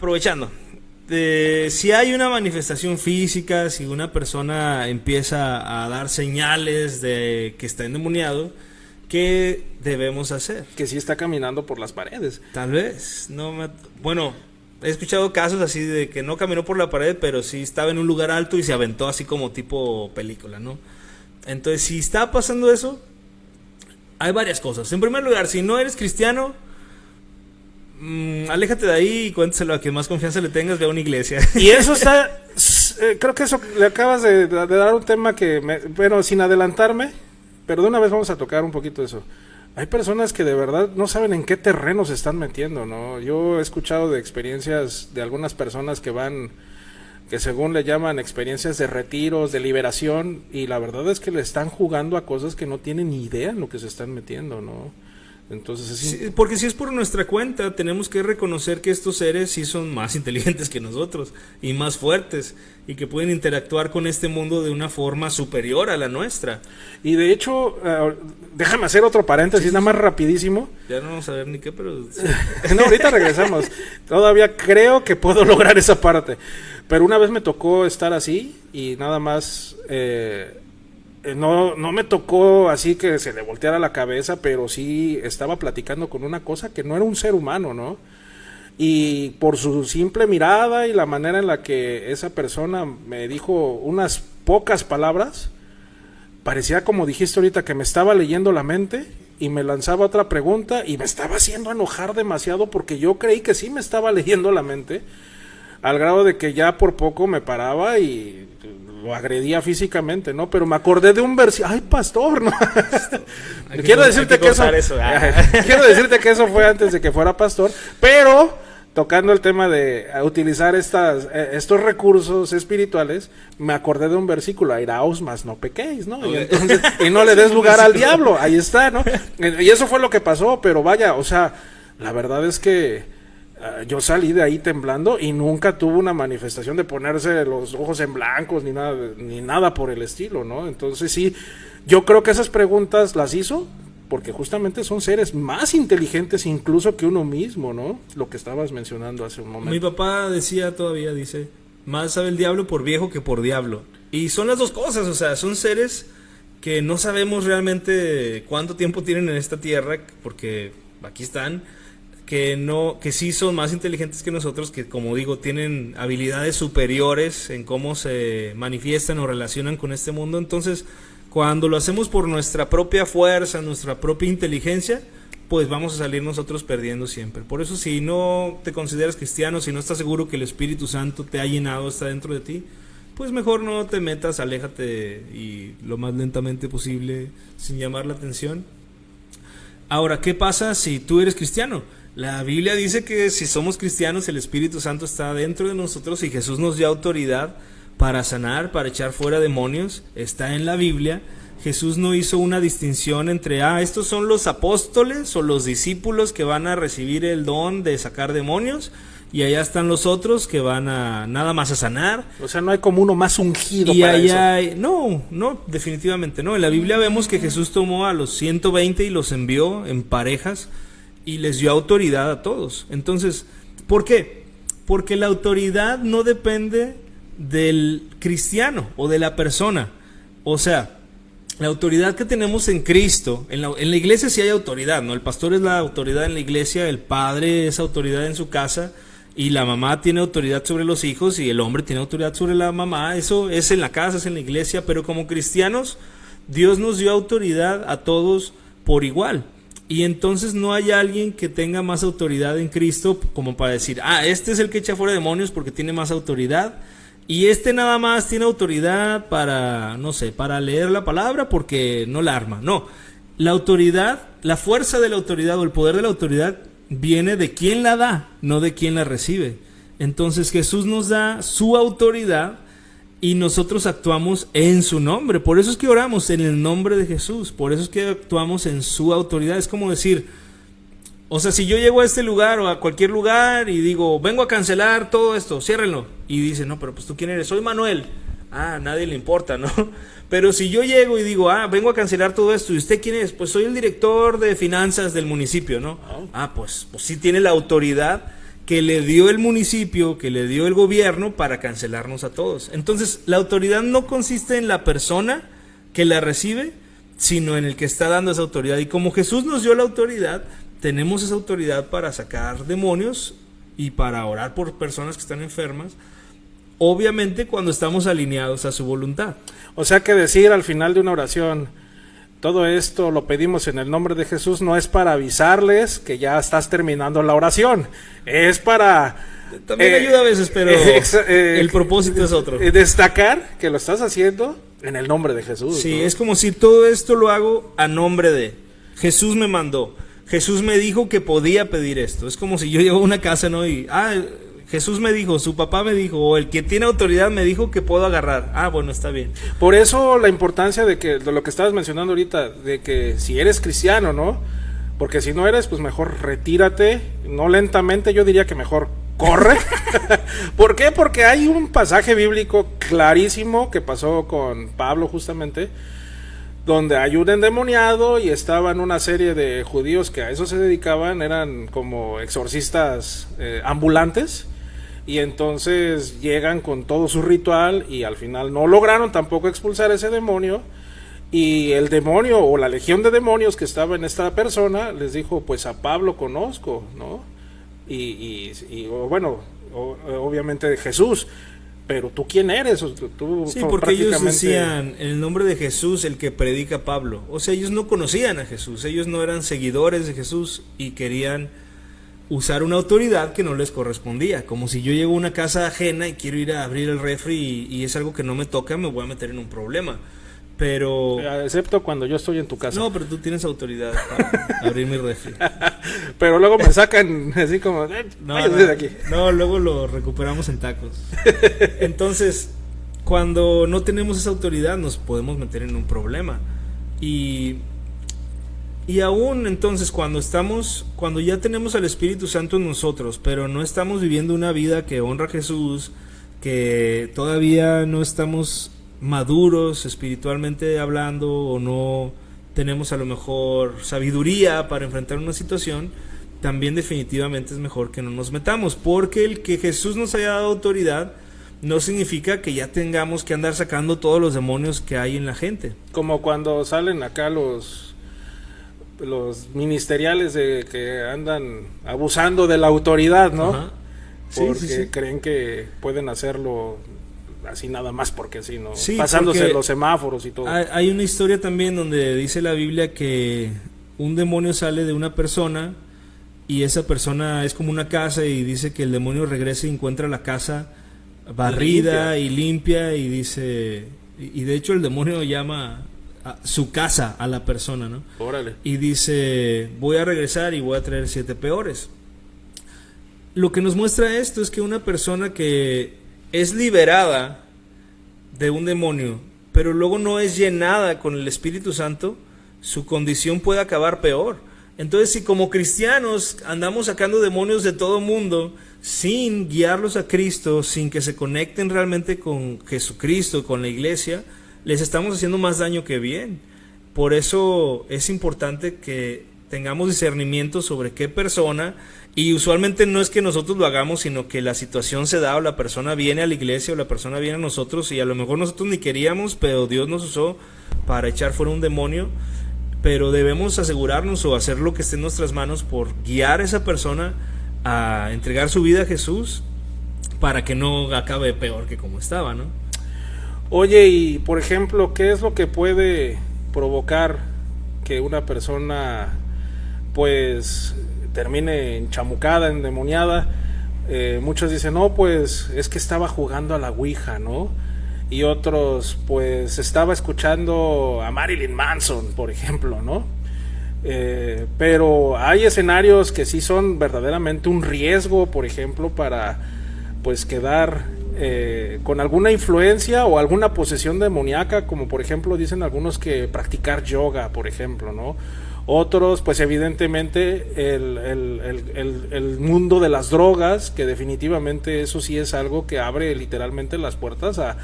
aprovechando, si hay una manifestación física, si una persona empieza a dar señales de que está endemoniado, ¿qué debemos hacer? Que sí está caminando por las paredes. Tal vez, bueno, he escuchado casos así de que no caminó por la pared, pero sí estaba en un lugar alto y se aventó así como tipo película, ¿no? Entonces, si está pasando eso, hay varias cosas. En primer lugar, si no eres cristiano, aléjate de ahí y cuéntaselo a quien más confianza le tengas, ve a una iglesia. Y eso está, creo que eso le acabas de dar un tema que, bueno, sin adelantarme, pero de una vez vamos a tocar un poquito eso. Hay personas que de verdad no saben en qué terreno se están metiendo, ¿no? Yo he escuchado de experiencias de algunas personas que van, que según le llaman experiencias de retiros, de liberación, y la verdad es que le están jugando a cosas que no tienen ni idea en lo que se están metiendo, ¿no? Entonces sí, porque si es por nuestra cuenta, tenemos que reconocer que estos seres sí son más inteligentes que nosotros y más fuertes y que pueden interactuar con este mundo de una forma superior a la nuestra. Y de hecho, déjame hacer otro paréntesis, sí, nada más rapidísimo. Ya no vamos a ver ni qué, pero... Sí. No, ahorita regresamos. Todavía creo que puedo lograr esa parte. Pero una vez me tocó estar así y nada más... No me tocó así que se le volteara la cabeza, pero sí estaba platicando con una cosa que no era un ser humano, ¿no? Y por su simple mirada y la manera en la que esa persona me dijo unas pocas palabras, parecía, como dijiste ahorita, que me estaba leyendo la mente y me lanzaba otra pregunta y me estaba haciendo enojar demasiado porque yo creí que sí me estaba leyendo la mente, al grado de que ya por poco me paraba y lo agredía físicamente, ¿no? Pero me acordé de un versículo. ¡Ay, pastor! ¿No? Quiero decirte que eso fue antes de que fuera pastor, pero tocando el tema de utilizar estos recursos espirituales, me acordé de un versículo: airaos, mas no pequéis, ¿no? Y, entonces, y no le des lugar al diablo. Ahí está, ¿no? Y eso fue lo que pasó, pero vaya, o sea, la verdad es que yo salí de ahí temblando y nunca tuve una manifestación de ponerse los ojos en blancos ni nada por el estilo, ¿no? Entonces sí, yo creo que esas preguntas las hizo porque justamente son seres más inteligentes incluso que uno mismo, ¿no? Lo que estabas mencionando hace un momento. Mi papá dice, más sabe el diablo por viejo que por diablo. Y son las dos cosas, o sea, son seres que no sabemos realmente cuánto tiempo tienen en esta tierra, porque aquí están, que sí son más inteligentes que nosotros, que como digo, tienen habilidades superiores en cómo se manifiestan o relacionan con este mundo. Entonces, cuando lo hacemos por nuestra propia fuerza, nuestra propia inteligencia, pues vamos a salir nosotros perdiendo siempre. Por eso, si no te consideras cristiano, si no estás seguro que el Espíritu Santo te ha llenado, está dentro de ti, pues mejor no te metas, aléjate y lo más lentamente posible, sin llamar la atención. Ahora, ¿qué pasa si tú eres cristiano? La Biblia dice que si somos cristianos, el Espíritu Santo está dentro de nosotros y Jesús nos dio autoridad para sanar, para echar fuera demonios. Está en la Biblia. Jesús no hizo una distinción entre, estos son los apóstoles o los discípulos que van a recibir el don de sacar demonios, y allá están los otros que van a nada más a sanar. O sea, no hay como uno más ungido y para allá eso. No, definitivamente no. En la Biblia vemos que Jesús tomó a los 120 y los envió en parejas y les dio autoridad a todos. Entonces, ¿por qué? Porque la autoridad no depende del cristiano o de la persona. O sea, la autoridad que tenemos en Cristo, en la iglesia sí hay autoridad, ¿no? El pastor es la autoridad en la iglesia, el padre es autoridad en su casa, y la mamá tiene autoridad sobre los hijos, y el hombre tiene autoridad sobre la mamá. Eso es en la casa, es en la iglesia. Pero como cristianos, Dios nos dio autoridad a todos por igual. Y entonces no hay alguien que tenga más autoridad en Cristo como para decir, este es el que echa fuera demonios porque tiene más autoridad, y este nada más tiene autoridad para, no sé, para leer la palabra porque no la arma. No, la autoridad, la fuerza de la autoridad o el poder de la autoridad viene de quien la da, no de quien la recibe. Entonces Jesús nos da su autoridad y nosotros actuamos en su nombre. Por eso es que oramos en el nombre de Jesús. Por eso es que actuamos en su autoridad. Es como decir, o sea, si yo llego a este lugar o a cualquier lugar y digo, vengo a cancelar todo esto, ciérrenlo. Y dice, no, pero pues tú quién eres, soy Manuel. A nadie le importa, ¿no? Pero si yo llego y digo, vengo a cancelar todo esto, ¿y usted quién es? Pues soy el director de finanzas del municipio, ¿no? Pues sí tiene la autoridad que le dio el municipio, que le dio el gobierno para cancelarnos a todos. Entonces, la autoridad no consiste en la persona que la recibe, sino en el que está dando esa autoridad. Y como Jesús nos dio la autoridad, tenemos esa autoridad para sacar demonios y para orar por personas que están enfermas, obviamente cuando estamos alineados a su voluntad. O sea que decir al final de una oración, todo esto lo pedimos en el nombre de Jesús, no es para avisarles que ya estás terminando la oración, es para... También ayuda a veces, pero el propósito es otro. Destacar que lo estás haciendo en el nombre de Jesús. Sí, ¿no? es como si todo esto lo hago a nombre de Jesús. Me mandó, Jesús me dijo que podía pedir esto. Es como si yo llego a una casa, ¿no? Y Jesús me dijo, su papá me dijo, o el que tiene autoridad me dijo que puedo agarrar. Bueno, está bien. Por eso la importancia de lo que estabas mencionando ahorita, de que si eres cristiano, ¿no? Porque si no eres, pues mejor retírate, no lentamente, yo diría que mejor corre. ¿Por qué? Porque hay un pasaje bíblico clarísimo que pasó con Pablo justamente, donde hay un endemoniado y estaban una serie de judíos que a eso se dedicaban, eran como exorcistas ambulantes, y entonces llegan con todo su ritual y al final no lograron tampoco expulsar ese demonio, y el demonio o la legión de demonios que estaba en esta persona les dijo, pues a Pablo conozco, ¿no? Bueno, obviamente de Jesús, pero ¿tú quién eres? Tú sí, porque ellos decían, en el nombre de Jesús, el que predica Pablo. O sea, ellos no conocían a Jesús, ellos no eran seguidores de Jesús y querían usar una autoridad que no les correspondía. Como si yo llego a una casa ajena y quiero ir a abrir el refri y es algo que no me toca, me voy a meter en un problema. Pero... excepto cuando yo estoy en tu casa. No, pero tú tienes autoridad para abrir mi refri. Pero luego me sacan así como... de aquí. No, luego lo recuperamos en tacos. Entonces, cuando no tenemos esa autoridad nos podemos meter en un problema. Y aún entonces cuando ya tenemos al Espíritu Santo en nosotros, pero no estamos viviendo una vida que honra a Jesús, que todavía no estamos maduros espiritualmente hablando, o no tenemos a lo mejor sabiduría para enfrentar una situación, también definitivamente es mejor que no nos metamos, porque el que Jesús nos haya dado autoridad no significa que ya tengamos que andar sacando todos los demonios que hay en la gente. Como cuando salen acá los ministeriales de que andan abusando de la autoridad, ¿no? Ajá. Sí, porque creen que pueden hacerlo así nada más porque sí, ¿no? Sí, pasándose los semáforos y todo. Hay una historia también donde dice la Biblia que un demonio sale de una persona y esa persona es como una casa, y dice que el demonio regresa y encuentra la casa barrida y limpia, y dice, y de hecho el demonio llama a su casa a la persona, ¿no? Órale. Y dice, voy a regresar y voy a traer 7 peores. Lo que nos muestra esto es que una persona que es liberada de un demonio, pero luego no es llenada con el Espíritu Santo, su condición puede acabar peor. Entonces, si como cristianos andamos sacando demonios de todo mundo sin guiarlos a Cristo, sin que se conecten realmente con Jesucristo, con la iglesia, les estamos haciendo más daño que bien. Por eso es importante que tengamos discernimiento sobre qué persona, y usualmente no es que nosotros lo hagamos, sino que la situación se da, o la persona viene a la iglesia, o la persona viene a nosotros, y a lo mejor nosotros ni queríamos, pero Dios nos usó para echar fuera un demonio. Pero debemos asegurarnos o hacer lo que esté en nuestras manos por guiar a esa persona a entregar su vida a Jesús, para que no acabe peor que como estaba, ¿no? Oye, y por ejemplo, ¿qué es lo que puede provocar que una persona pues termine enchamucada, endemoniada? Muchos dicen, no, pues es que estaba jugando a la Ouija, ¿no? Y otros, pues estaba escuchando a Marilyn Manson, por ejemplo, ¿no? Pero hay escenarios que sí son verdaderamente un riesgo, por ejemplo, para pues quedar con alguna influencia o alguna posesión demoníaca, como por ejemplo dicen algunos que practicar yoga, por ejemplo, ¿no? Otros, pues evidentemente el mundo de las drogas, que definitivamente eso sí es algo que abre literalmente las puertas a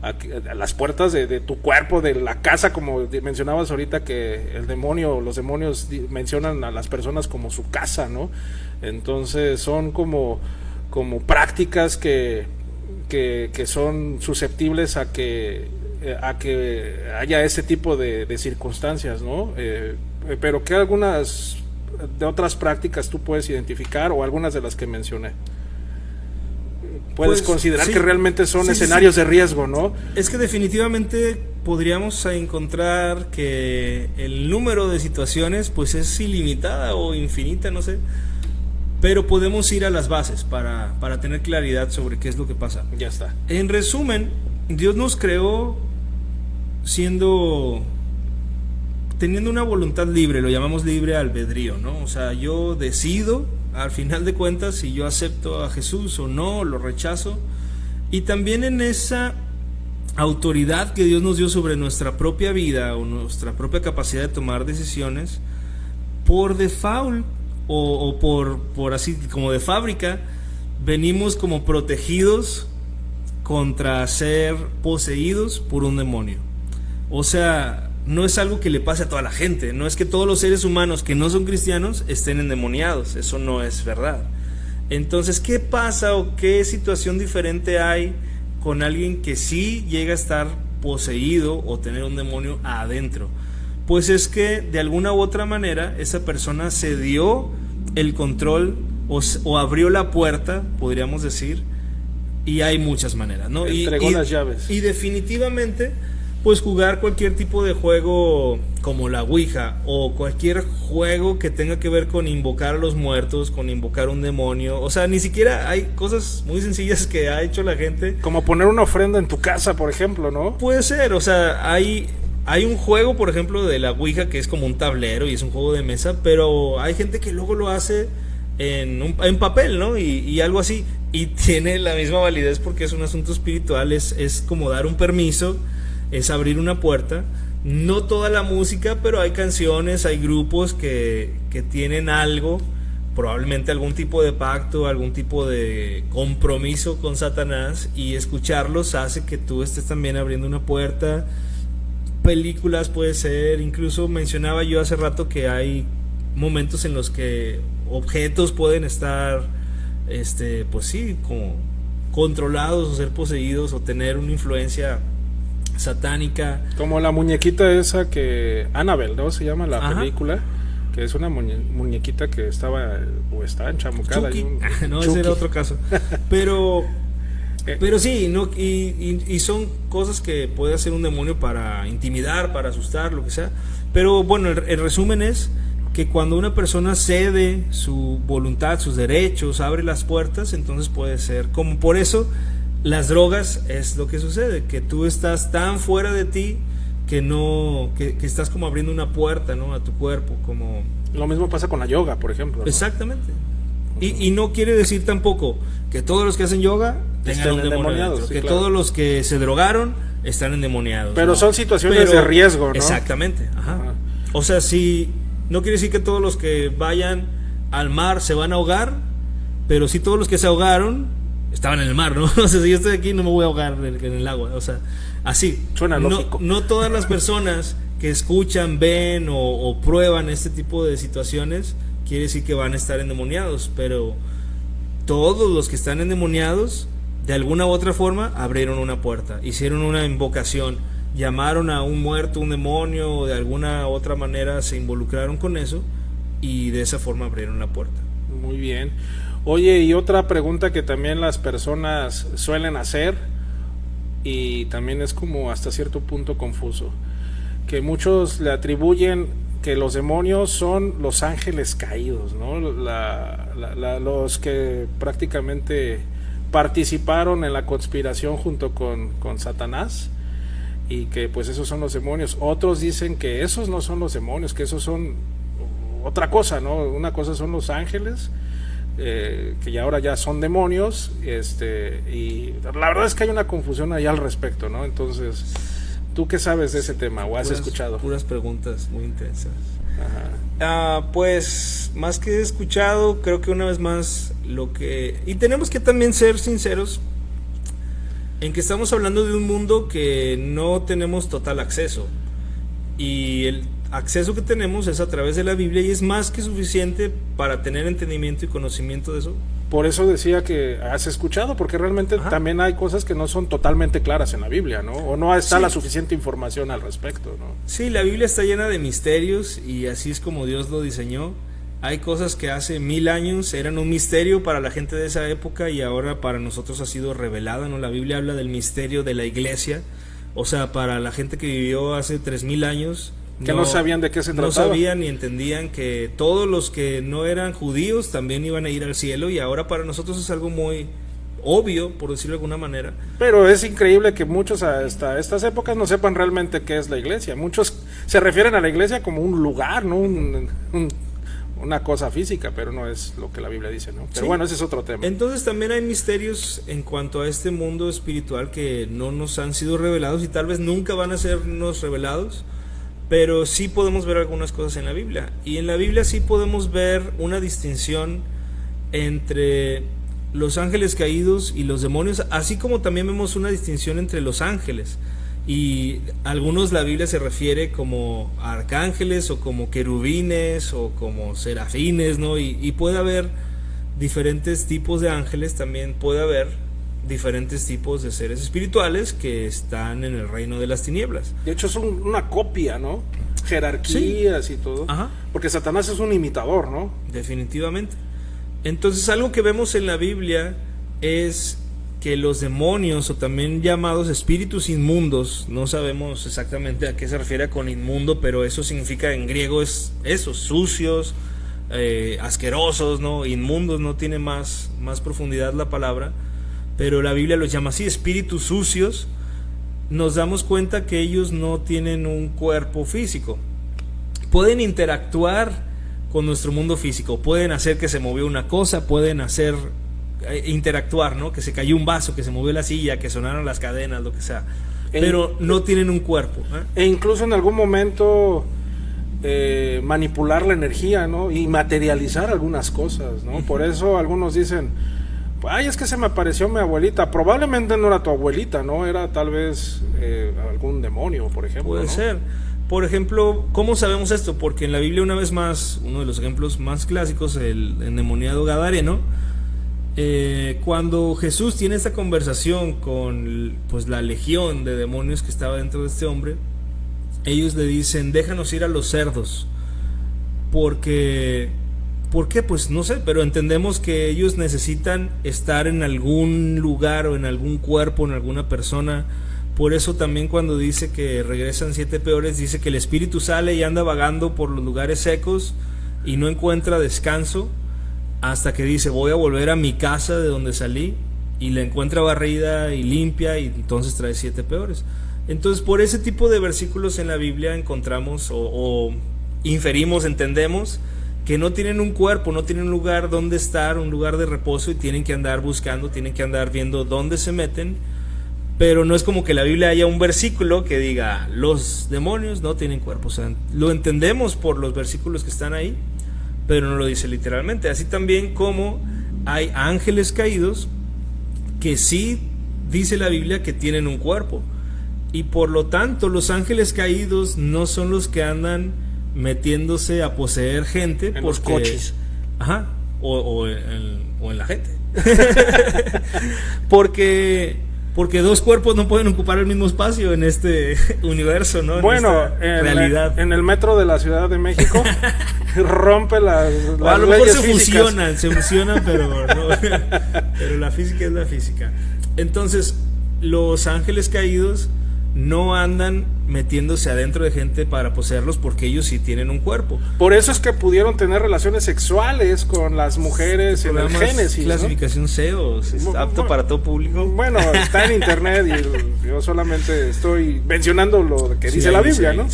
a las puertas de tu cuerpo, de la casa, como mencionabas ahorita, que los demonios mencionan a las personas como su casa, ¿no? Entonces son como prácticas que son susceptibles a que haya ese tipo de circunstancias, ¿no? Pero ¿qué algunas de otras prácticas tú puedes identificar, o algunas de las que mencioné? Puedes considerar que realmente son escenarios de riesgo, ¿no? Es que definitivamente podríamos encontrar que el número de situaciones pues es ilimitada o infinita, no sé. Pero podemos ir a las bases para tener claridad sobre qué es lo que pasa. Ya está. En resumen, Dios nos creó teniendo una voluntad libre, lo llamamos libre albedrío, ¿no? O sea, yo decido, al final de cuentas, si yo acepto a Jesús o no, lo rechazo. Y también en esa autoridad que Dios nos dio sobre nuestra propia vida o nuestra propia capacidad de tomar decisiones, por default o por así como de fábrica, venimos como protegidos contra ser poseídos por un demonio. O sea, no es algo que le pase a toda la gente, no es que todos los seres humanos que no son cristianos estén endemoniados, eso no es verdad. Entonces, ¿qué pasa o qué situación diferente hay con alguien que sí llega a estar poseído o tener un demonio adentro? Pues es que de alguna u otra manera esa persona se dio el control o abrió la puerta, podríamos decir, y hay muchas maneras, ¿no? Entregó las llaves. Y definitivamente, pues jugar cualquier tipo de juego como la Ouija o cualquier juego que tenga que ver con invocar a los muertos, con invocar un demonio, o sea, ni siquiera hay cosas muy sencillas que ha hecho la gente. Como poner una ofrenda en tu casa, por ejemplo, ¿no? Puede ser, o sea, hay un juego, por ejemplo, de la Ouija que es como un tablero y es un juego de mesa, pero hay gente que luego lo hace en papel, ¿no? Y algo así, y tiene la misma validez porque es un asunto espiritual, es como dar un permiso, es abrir una puerta. No toda la música, pero hay canciones, hay grupos que tienen algo, probablemente algún tipo de pacto, algún tipo de compromiso con Satanás, y escucharlos hace que tú estés también abriendo una puerta. Películas puede ser, incluso mencionaba yo hace rato que hay momentos en los que objetos pueden estar pues sí, como controlados o ser poseídos o tener una influencia satánica. Como la muñequita esa que Annabelle, ¿no? Se llama la película, que es una muñequita que estaba o está enchamucada. No, ese era otro caso. Pero sí, ¿no? Y son cosas que puede hacer un demonio para intimidar, para asustar, lo que sea. Pero bueno, el resumen es que cuando una persona cede su voluntad, sus derechos, abre las puertas, entonces puede ser como. Por eso las drogas es lo que sucede, que tú estás tan fuera de ti que estás como abriendo una puerta, ¿no? A tu cuerpo, como. Lo mismo pasa con la yoga, por ejemplo, ¿no? Exactamente. Y no quiere decir tampoco que todos los que hacen yoga tengan un demonio dentro, sí, que claro, todos los que se drogaron están endemoniados. Pero ¿no? Son situaciones de riesgo, ¿no? Exactamente. Ajá. O sea, si no quiere decir que todos los que vayan al mar se van a ahogar, pero sí todos los que se ahogaron estaban en el mar, ¿no? O sea, si yo estoy aquí no me voy a ahogar en el agua. O sea, así. Suena lógico. No todas las personas que escuchan, ven o prueban este tipo de situaciones quiere decir que van a estar endemoniados, pero todos los que están endemoniados de alguna u otra forma abrieron una puerta, hicieron una invocación, llamaron a un muerto, un demonio, o de alguna u otra manera se involucraron con eso y de esa forma abrieron la puerta. Muy bien. Oye, y otra pregunta que también las personas suelen hacer, y también es como hasta cierto punto confuso, que muchos le atribuyen que los demonios son los ángeles caídos, ¿no? Los que prácticamente participaron en la conspiración junto con Satanás, y que pues esos son los demonios. Otros dicen que esos no son los demonios, que esos son otra cosa, ¿no? Una cosa son los ángeles, que ya ahora ya son demonios, y la verdad es que hay una confusión ahí al respecto, ¿no? Entonces, ¿tú qué sabes de ese tema o has escuchado? Puras preguntas muy intensas. Pues más que he escuchado, creo que una vez más y tenemos que también ser sinceros, En que estamos hablando de un mundo que no tenemos total acceso. Y el acceso que tenemos es a través de la Biblia y es más que suficiente para tener entendimiento y conocimiento de eso. Por eso decía que has escuchado, porque realmente también hay cosas que no son totalmente claras en la Biblia, ¿no? O no está la suficiente información al respecto, ¿no? Sí, la Biblia está llena de misterios y así es como Dios lo diseñó. Hay cosas que hace 1000 años eran un misterio para la gente de esa época y ahora para nosotros ha sido revelada, ¿no? La Biblia habla del misterio de la iglesia, o sea, para la gente que vivió hace 3000 años... Que no sabían de qué se trataba. No sabían ni entendían que todos los que no eran judíos también iban a ir al cielo y ahora para nosotros es algo muy obvio, por decirlo de alguna manera. Pero es increíble que muchos hasta estas épocas no sepan realmente qué es la iglesia. Muchos se refieren a la iglesia como un lugar, ¿no? Una cosa física, pero no es lo que la Biblia dice, ¿no? Pero bueno, ese es otro tema. Entonces también hay misterios en cuanto a este mundo espiritual que no nos han sido revelados y tal vez nunca van a sernos revelados. Pero sí podemos ver algunas cosas en la Biblia. Y en la Biblia sí podemos ver una distinción entre los ángeles caídos y los demonios, así como también vemos una distinción entre los ángeles. Y algunos la Biblia se refiere como arcángeles o como querubines o como serafines, ¿no? Y puede haber diferentes tipos de ángeles, también puede haber diferentes tipos de seres espirituales que están en el reino de las tinieblas. De hecho es una copia, ¿no? Jerarquías y todo. Ajá. Porque Satanás es un imitador, ¿no? Definitivamente. Entonces algo que vemos en la Biblia es que los demonios, o también llamados espíritus inmundos, no sabemos exactamente a qué se refiere con inmundo, pero eso significa en griego es eso, sucios, asquerosos, ¿no? Inmundos, no tiene más profundidad la palabra. Pero la Biblia los llama así, espíritus sucios. Nos damos cuenta que ellos no tienen un cuerpo físico. Pueden interactuar con nuestro mundo físico, pueden hacer que se movió una cosa, pueden hacer interactuar, ¿no? Que se cayó un vaso, que se movió la silla, que sonaron las cadenas, lo que sea. Pero no tienen un cuerpo, E incluso en algún momento manipular la energía, ¿no? Y materializar algunas cosas, ¿no? Por eso algunos dicen: ay, es que se me apareció mi abuelita. Probablemente no era tu abuelita, ¿no? Era tal vez algún demonio, por ejemplo. Puede ser. Por ejemplo, ¿cómo sabemos esto? Porque en la Biblia, una vez más, uno de los ejemplos más clásicos, el endemoniado gadareno, cuando Jesús tiene esta conversación con pues la legión de demonios que estaba dentro de este hombre, ellos le dicen: déjanos ir a los cerdos, porque... ¿Por qué? Pues no sé, pero entendemos que ellos necesitan estar en algún lugar o en algún cuerpo, en alguna persona. Por eso también cuando dice que regresan 7 peores, dice que el espíritu sale y anda vagando por los lugares secos y no encuentra descanso, hasta que dice: voy a volver a mi casa de donde salí, y la encuentra barrida y limpia, y entonces trae 7 peores. Entonces, por ese tipo de versículos en la Biblia encontramos o inferimos, entendemos que no tienen un cuerpo, no tienen un lugar donde estar, un lugar de reposo, y tienen que andar buscando, tienen que andar viendo dónde se meten. Pero no es como que en la Biblia haya un versículo que diga: los demonios no tienen cuerpo. O sea, lo entendemos por los versículos que están ahí, pero no lo dice literalmente. Así también como hay ángeles caídos que sí dice la Biblia que tienen un cuerpo, y por lo tanto los ángeles caídos no son los que andan metiéndose a poseer gente en los coches. Ajá, o en la gente. porque 2 cuerpos no pueden ocupar el mismo espacio en este universo, ¿no? Bueno, en realidad. En el metro de la Ciudad de México rompe las a lo mejor leyes se físicas. fusionan, pero no, pero la física es la física. Entonces, los ángeles caídos no andan metiéndose adentro de gente para poseerlos, porque ellos sí tienen un cuerpo. Por eso es que pudieron tener relaciones sexuales con las mujeres en el Génesis, clasificación, ¿no? C, o es apto para todo público. Bueno, está en internet y yo solamente estoy mencionando lo que dice la Biblia, ¿no?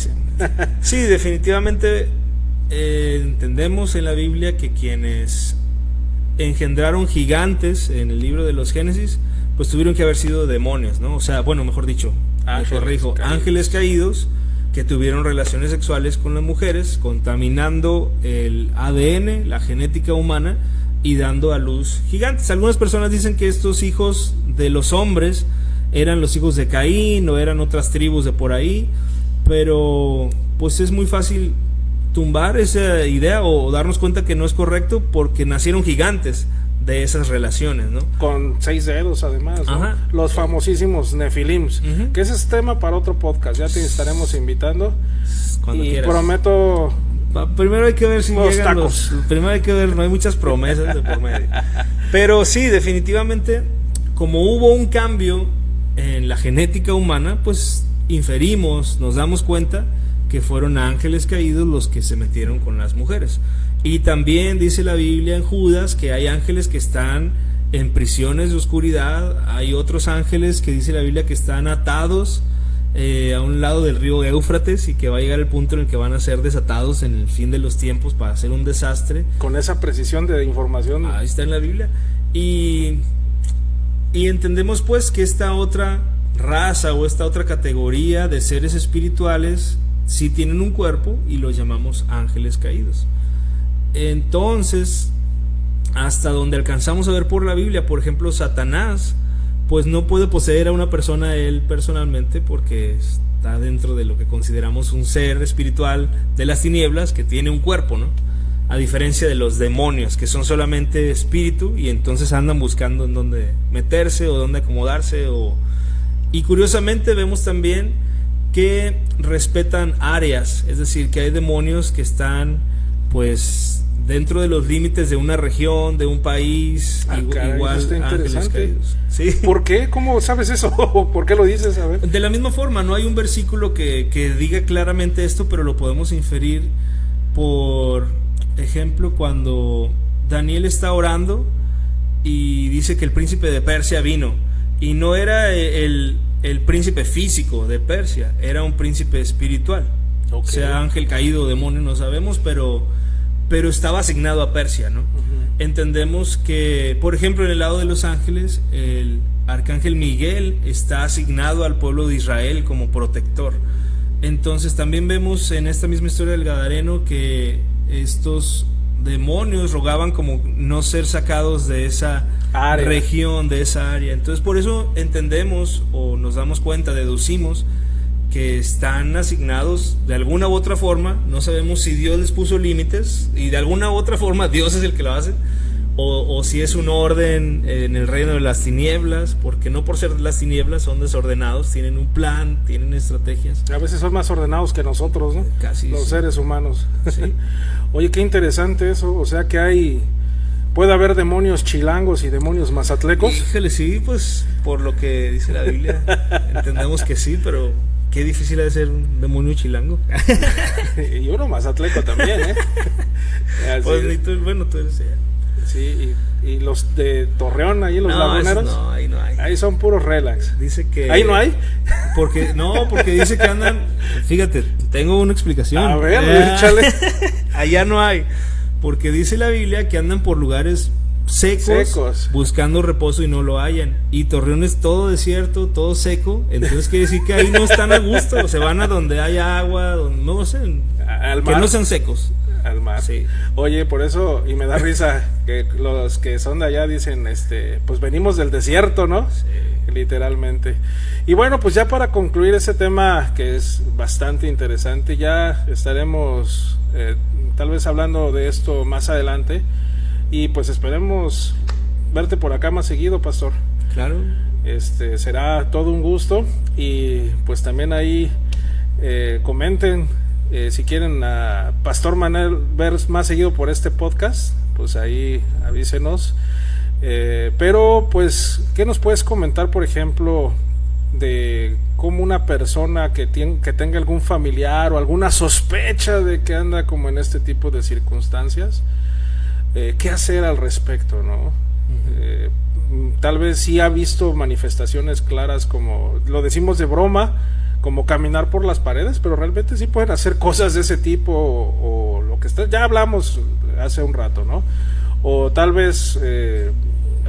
Sí, definitivamente entendemos en la Biblia que quienes engendraron gigantes en el libro de los Génesis, pues tuvieron que haber sido demonios, ¿no? O sea, bueno, mejor dicho, ángeles caídos que tuvieron relaciones sexuales con las mujeres, contaminando el ADN, la genética humana, y dando a luz gigantes. Algunas personas dicen que estos hijos de los hombres eran los hijos de Caín o eran otras tribus de por ahí, pero pues es muy fácil tumbar esa idea o darnos cuenta que no es correcto porque nacieron gigantes de esas relaciones, ¿no? Con 6 dedos además, ¿no? Ajá. Los famosísimos Nefilims, que ese es tema para otro podcast, ya te estaremos invitando. Cuando y quieras. Prometo... Primero hay que ver si los llegan tacos. primero hay que ver, no hay muchas promesas de por medio. Pero sí, definitivamente, como hubo un cambio en la genética humana, pues inferimos, nos damos cuenta que fueron ángeles caídos los que se metieron con las mujeres. Y también dice la Biblia en Judas que hay ángeles que están en prisiones de oscuridad, hay otros ángeles que dice la Biblia que están atados a un lado del río Éufrates y que va a llegar el punto en el que van a ser desatados en el fin de los tiempos para hacer un desastre. Con esa precisión de información. Ahí está en la Biblia. Y entendemos pues que esta otra raza o esta otra categoría de seres espirituales sí tienen un cuerpo y los llamamos ángeles caídos. Entonces, hasta donde alcanzamos a ver por la Biblia, por ejemplo, Satanás pues no puede poseer a una persona él personalmente porque está dentro de lo que consideramos un ser espiritual de las tinieblas que tiene un cuerpo, ¿no? A diferencia de los demonios que son solamente espíritu y entonces andan buscando en dónde meterse o dónde acomodarse y curiosamente vemos también que respetan áreas, es decir, que hay demonios que están pues dentro de los límites de una región, de un país, caray, igual está ángeles caídos. ¿Sí? ¿Por qué? ¿Cómo sabes eso? ¿Por qué lo dices? A ver. De la misma forma, no hay un versículo que diga claramente esto, pero lo podemos inferir. Por ejemplo, cuando Daniel está orando y dice que el príncipe de Persia vino, y no era el príncipe físico de Persia, era un príncipe espiritual. Okay. Sea ángel caído o demonio, no sabemos, pero estaba asignado a Persia, ¿no? Entendemos que, por ejemplo, en el lado de los ángeles, el arcángel Miguel está asignado al pueblo de Israel como protector. Entonces también vemos en esta misma historia del Gadareno que estos demonios rogaban como no ser sacados de esa región, de esa área. Entonces por eso entendemos o nos damos cuenta, deducimos que están asignados de alguna u otra forma. No sabemos si Dios les puso límites y de alguna u otra forma Dios es el que lo hace, o si es un orden en el reino de las tinieblas, porque no por ser las tinieblas son desordenados, tienen un plan, tienen estrategias. A veces son más ordenados que nosotros, ¿no? Casi los sí. Seres humanos. Sí. Oye, qué interesante eso, o sea que puede haber demonios chilangos y demonios mazatlecos. Híjole, sí, pues por lo que dice la Biblia entendemos que sí, pero qué difícil ha de ser un demonio chilango. Y uno mazatleco también, ¿eh? Así pues, tú eres ella. Sí, y los de Torreón, ahí los laguneros. No, ahí no hay. Ahí son puros relax. Dice que... ¿Ahí no hay? Porque dice que andan... Fíjate, tengo una explicación. A ver, échale. Allá no hay. Porque dice la Biblia que andan por lugares secos buscando reposo y no lo hallan. Y Torreón es todo desierto, todo seco. Entonces quiere decir que ahí no están a gusto. Se van a donde haya agua, donde, no sé, al que mar. No sean secos. Al mar. Sí. Oye, por eso, y me da risa que los que son de allá dicen, pues venimos del desierto, ¿no? Sí. Literalmente. Y bueno, pues ya para concluir ese tema que es bastante interesante, ya estaremos tal vez hablando de esto más adelante. Y pues esperemos verte por acá más seguido, pastor. Claro. Será todo un gusto. Y pues también ahí comenten si quieren a Pastor Manuel ver más seguido por este podcast, pues ahí avísenos. Pero pues, ¿qué nos puedes comentar, por ejemplo, de cómo una persona que tenga algún familiar o alguna sospecha de que anda como en este tipo de circunstancias, qué hacer al respecto, ¿no? Tal vez sí ha visto manifestaciones claras, como lo decimos de broma, como caminar por las paredes, pero realmente sí pueden hacer cosas de ese tipo, o lo que ya hablamos hace un rato, ¿no? O tal vez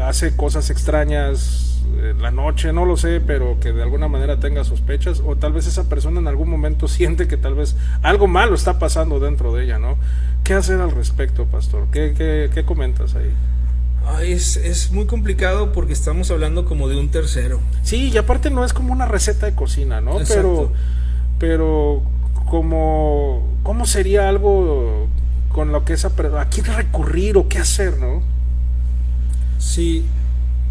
hace cosas extrañas en la noche, no lo sé, pero que de alguna manera tenga sospechas, o tal vez esa persona en algún momento siente que tal vez algo malo está pasando dentro de ella, ¿no? ¿Qué hacer al respecto, pastor? ¿Qué comentas ahí? Ay, es muy complicado porque estamos hablando como de un tercero. Sí, y aparte no es como una receta de cocina, ¿no? Exacto. Pero ¿cómo sería algo con lo que a quién recurrir o qué hacer, ¿no? Sí,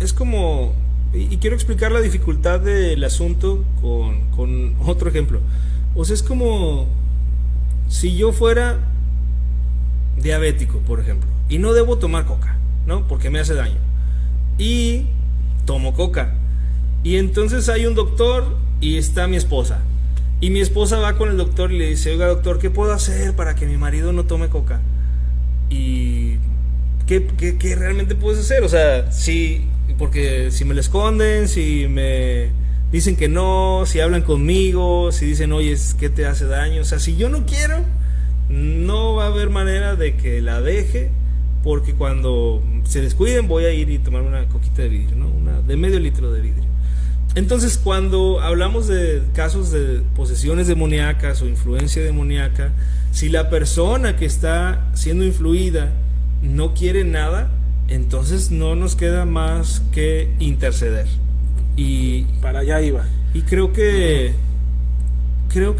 es como, y quiero explicar la dificultad del asunto con otro ejemplo. O sea, es como si yo fuera diabético, por ejemplo, y no debo tomar coca, ¿no? Porque me hace daño. Y tomo coca. Y entonces hay un doctor y está mi esposa. Y mi esposa va con el doctor y le dice, oiga doctor, ¿qué puedo hacer para que mi marido no tome coca? Y ¿qué realmente puedes hacer? O sea, sí, porque si me lo esconden, si me dicen que no, si hablan conmigo, si dicen, oye, es que te hace daño. O sea, si yo no quiero, no va a haber manera de que la deje, porque cuando se descuiden voy a ir y tomar una coquita de vidrio, ¿no? Una de medio litro de vidrio. Entonces, cuando hablamos de casos de posesiones demoníacas o influencia demoníaca, si la persona que está siendo influida no quiere nada, entonces no nos queda más que interceder. Y para allá iba. Y creo que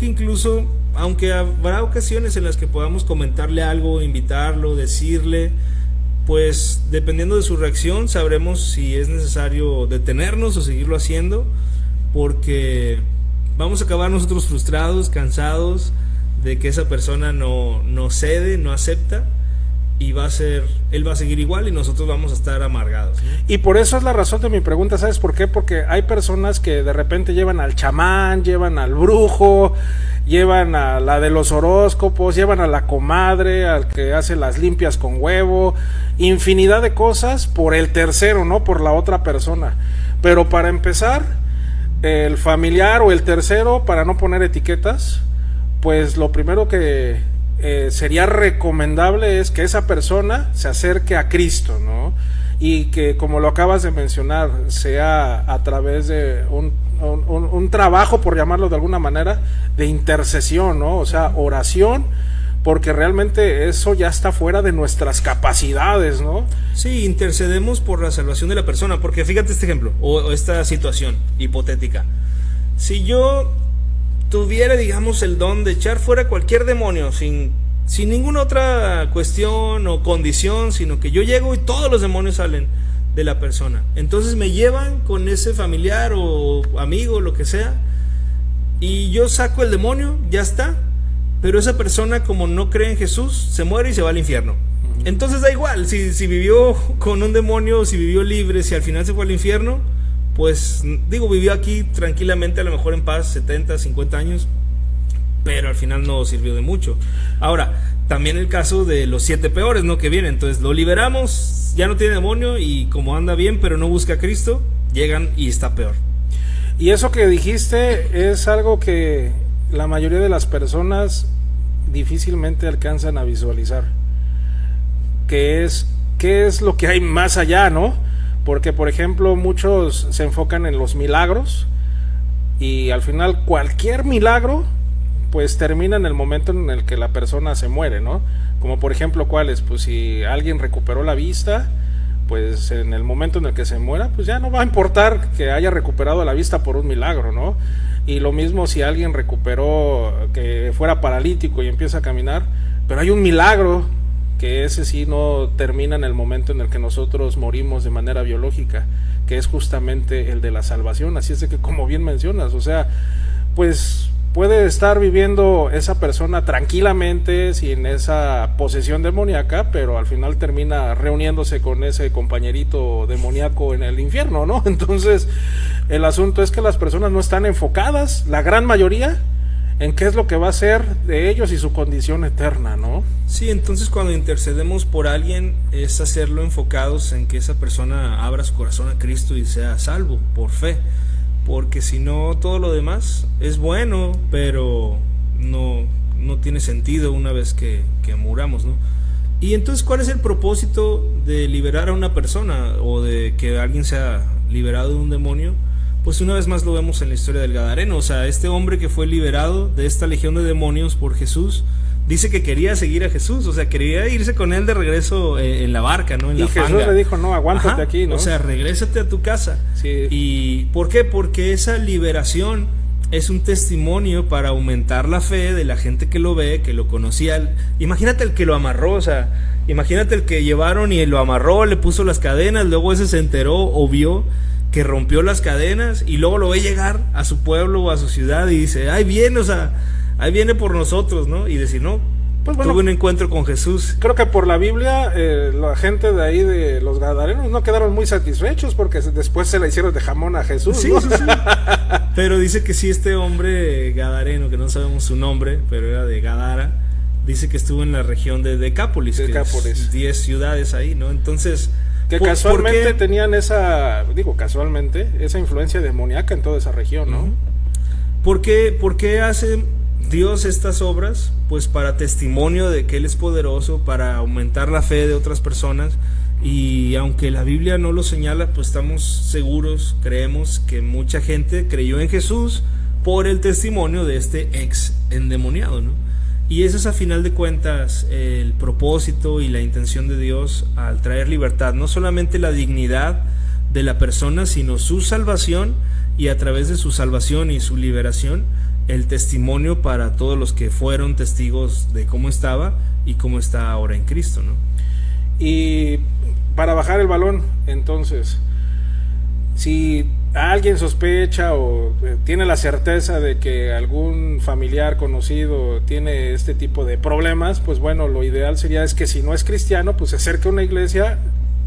incluso, aunque habrá ocasiones en las que podamos comentarle algo, invitarlo, decirle, pues dependiendo de su reacción sabremos si es necesario detenernos o seguirlo haciendo, porque vamos a acabar nosotros frustrados, cansados de que esa persona no cede, no acepta, y él va a seguir igual y nosotros vamos a estar amargados, ¿no? Y por eso es la razón de mi pregunta, ¿sabes por qué? Porque hay personas que de repente llevan al chamán, llevan al brujo, llevan a la de los horóscopos, llevan a la comadre, al que hace las limpias con huevo, infinidad de cosas por el tercero, ¿no? Por la otra persona. Pero para empezar, el familiar o el tercero, para no poner etiquetas, pues lo primero que sería recomendable es que esa persona se acerque a Cristo, ¿no? Y que, como lo acabas de mencionar, sea a través de un trabajo, por llamarlo de alguna manera, de intercesión, ¿no? O sea, oración, porque realmente eso ya está fuera de nuestras capacidades, ¿no? Sí, intercedemos por la salvación de la persona, porque fíjate este ejemplo, o esta situación hipotética. Si yo tuviera, digamos, el don de echar fuera cualquier demonio sin ninguna otra cuestión o condición, sino que yo llego y todos los demonios salen de la persona, entonces me llevan con ese familiar o amigo, lo que sea, y yo saco el demonio, ya está, pero esa persona, como no cree en Jesús, se muere y se va al infierno. Entonces da igual si vivió con un demonio, si vivió libre, si al final se fue al infierno, pues digo, vivió aquí tranquilamente, a lo mejor en paz, 70, 50 años, pero al final no sirvió de mucho. Ahora, también el caso de los 7 peores, ¿no? Que vienen, entonces lo liberamos, ya no tiene demonio, y como anda bien pero no busca a Cristo, llegan y está peor. Y eso que dijiste es algo que la mayoría de las personas difícilmente alcanzan a visualizar, qué es lo que hay más allá, ¿no? Porque, por ejemplo, muchos se enfocan en los milagros, y al final cualquier milagro pues termina en el momento en el que la persona se muere, ¿no? Como por ejemplo, ¿cuáles? Pues si alguien recuperó la vista, pues en el momento en el que se muera, pues ya no va a importar que haya recuperado la vista por un milagro, ¿no? Y lo mismo si alguien recuperó que fuera paralítico y empieza a caminar, pero hay un milagro, que ese sí no termina en el momento en el que nosotros morimos de manera biológica, que es justamente el de la salvación. Así es de que, como bien mencionas, o sea, pues puede estar viviendo esa persona tranquilamente sin esa posesión demoníaca, pero al final termina reuniéndose con ese compañerito demoníaco en el infierno, ¿no? Entonces, el asunto es que las personas no están enfocadas, la gran mayoría, en qué es lo que va a ser de ellos y su condición eterna, ¿no? Sí, entonces cuando intercedemos por alguien es hacerlo enfocados en que esa persona abra su corazón a Cristo y sea salvo por fe, porque si no, todo lo demás es bueno, pero no tiene sentido una vez que muramos, ¿no? Y entonces, ¿cuál es el propósito de liberar a una persona o de que alguien sea liberado de un demonio? pues una vez más lo vemos en la historia del Gadareno. O sea, este hombre que fue liberado de esta legión de demonios por Jesús, dice que quería seguir a Jesús, o sea, quería irse con él de regreso en la barca, ¿no? En y la Jesús fanga. le dijo, no, aguántate aquí, ¿no? O sea, regrésate a tu casa. Sí. ¿Y por qué? Porque esa liberación es un testimonio para aumentar la fe de la gente que lo ve, que lo conocía. Imagínate el que lo amarró, o sea, imagínate el que llevaron y lo amarró, le puso las cadenas, luego ese se enteró o vio que rompió las cadenas y luego lo ve llegar a su pueblo o a su ciudad y dice, ahí viene, o sea, ahí viene por nosotros, ¿no? Y decir, no, pues bueno, tuve un encuentro con Jesús. Creo que por la Biblia la gente de ahí de los Gadarenos no quedaron muy satisfechos porque después se la hicieron de jamón a Jesús, sí, ¿no? sí. Pero dice que sí, este hombre gadareno, que no sabemos su nombre, pero era de Gadara, dice que estuvo en la región de Decápolis, que es 10 ciudades ahí, ¿no? Entonces, que casualmente tenían esa influencia demoníaca en toda esa región, ¿no? ¿Por qué hace Dios estas obras? Pues para testimonio de que Él es poderoso, para aumentar la fe de otras personas. Y aunque la Biblia no lo señala, pues estamos seguros, creemos que mucha gente creyó en Jesús por el testimonio de este ex endemoniado, ¿no? Y ese es a final de cuentas el propósito y la intención de Dios al traer libertad, no solamente la dignidad de la persona, sino su salvación, y a través de su salvación y su liberación, el testimonio para todos los que fueron testigos de cómo estaba y cómo está ahora en Cristo, ¿no? Y para bajar el balón, entonces, si alguien sospecha o tiene la certeza de que algún familiar conocido tiene este tipo de problemas, pues bueno, lo ideal sería es que si no es cristiano, pues se acerque a una iglesia,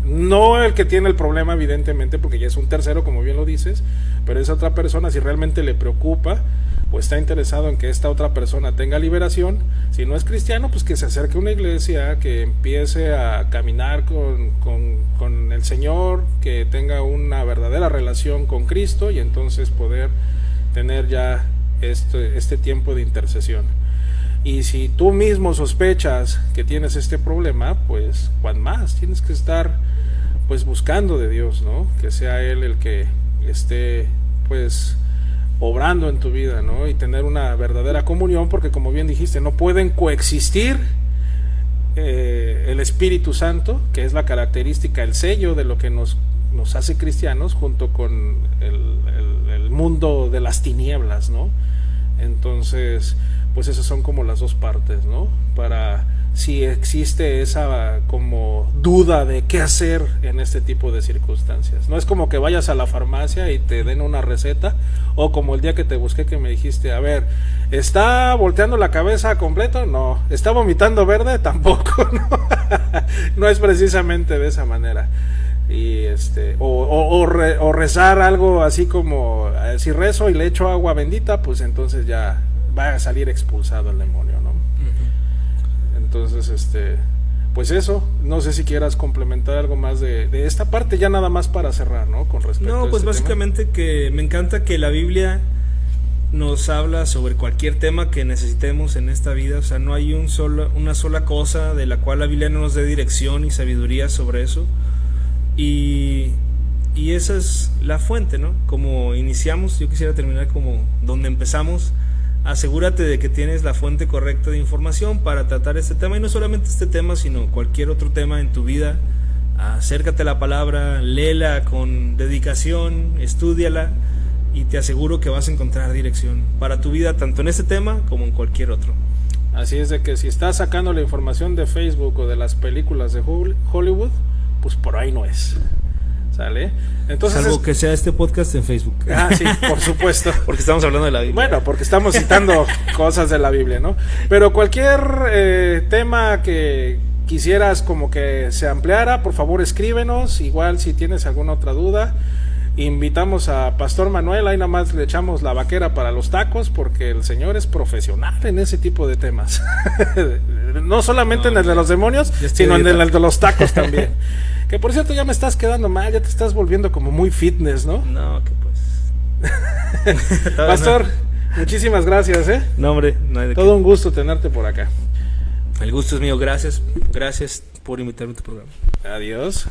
no el que tiene el problema evidentemente, porque ya es un tercero, como bien lo dices, pero esa otra persona, si realmente le preocupa o está interesado en que esta otra persona tenga liberación, si no es cristiano, pues que se acerque a una iglesia, que empiece a caminar con el Señor, que tenga una verdadera relación con Cristo y entonces poder tener ya este tiempo de intercesión. Y si tú mismo sospechas que tienes este problema, pues cuán más tienes que estar pues buscando de Dios, ¿no? Que sea Él el que esté pues obrando en tu vida, ¿no? Y tener una verdadera comunión, porque como bien dijiste, no pueden coexistir el Espíritu Santo, que es la característica, el sello de lo que nos hace cristianos, junto con el mundo de las tinieblas, ¿no? Entonces, pues esas son como las dos partes, ¿no? Para si existe esa como duda de qué hacer en este tipo de circunstancias. No es como que vayas a la farmacia y te den una receta, o como el día que te busqué que me dijiste, a ver, ¿está volteando la cabeza completo? No. ¿Está vomitando verde? Tampoco, ¿no? No es precisamente de esa manera. Y o rezar algo así como, si rezo y le echo agua bendita, pues entonces ya va a salir expulsado el demonio, ¿no? Entonces, pues eso, no sé si quieras complementar algo más de esta parte, ya nada más para cerrar, ¿no? Con respecto a pues este básicamente tema. Que me encanta que la Biblia nos habla sobre cualquier tema que necesitemos en esta vida, o sea, no hay una sola cosa de la cual la Biblia no nos dé dirección y sabiduría sobre eso, y esa es la fuente, ¿no? Como iniciamos, yo quisiera terminar como donde empezamos. Asegúrate de que tienes la fuente correcta de información para tratar este tema, y no solamente este tema, sino cualquier otro tema en tu vida. Acércate a la palabra, léela con dedicación, estúdiala, y te aseguro que vas a encontrar dirección para tu vida, tanto en este tema como en cualquier otro. Así es de que si estás sacando la información de Facebook o de las películas de Hollywood, pues por ahí no es. ¿Sale? Entonces, salvo que sea este podcast en Facebook. Sí, por supuesto. Porque estamos hablando de la Biblia. Bueno, porque estamos citando cosas de la Biblia, ¿no? Pero cualquier tema que quisieras como que se ampliara, por favor escríbenos. Igual si tienes alguna otra duda, invitamos a Pastor Manuel, ahí nada más le echamos la vaquera para los tacos, porque el señor es profesional en ese tipo de temas. No solamente en el de los demonios, sino en el de los tacos también. Que por cierto ya me estás quedando mal, ya te estás volviendo como muy fitness, ¿no? No, que pues. Pastor, muchísimas gracias, ¿eh? No, hombre, no hay de todo qué. Un gusto tenerte por acá. El gusto es mío, gracias por invitarme a tu programa. Adiós.